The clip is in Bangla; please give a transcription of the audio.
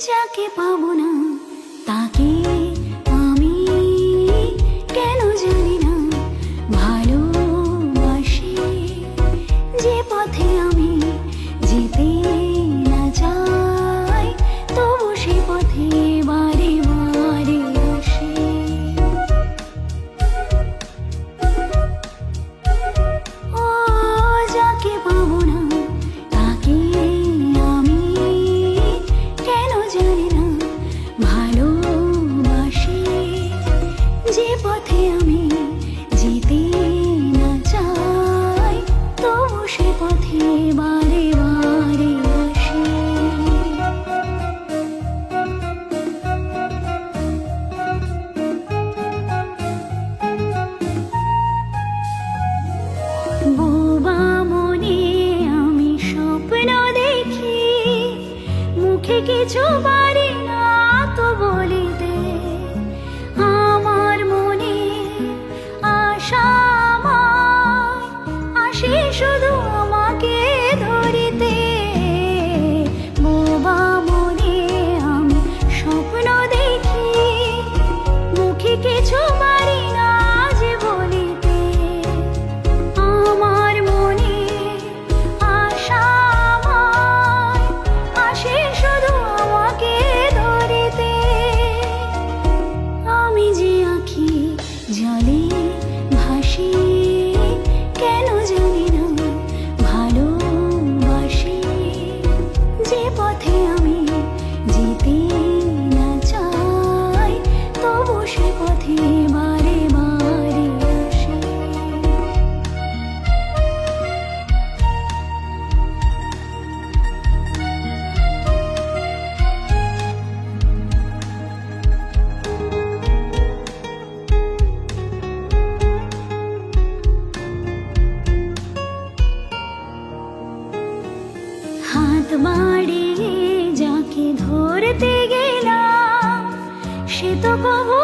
যাকে পাবো না তাকে আমি কেন জানি না ভালোবাসি। যে পথে আমি যেতে না চাই তবু সে পথে বারে বারে আসি। ও যাকে পাবো না তাকে আমি কেন জানি না ভালোবাসি। যে পথে আমি যেতে না চাই তবু সে পথে বারে বারে আসি। বোবা মনে আমি স্বপ্ন দেখি, মুখে কিছু পারি না তো বলিতে। আমার মনে আশা আসে শুধু আমাকে ধরিতে। বোবা মনে আমি স্বপ্ন দেখি, মুখে কিছু পারি না যে বলিতে। আমার মনে আশা আসে শুধু আমাকে ধরিতে। আমি যে আঁখি জলে ভাসি কেন জানি না ভালোবাসি। যে পথে আমি যেতে না চাই তবু সে পথে বারে বারে আসি। হাত বাড়িয়ে যাকে ধরতে গেলাম সে তো কবু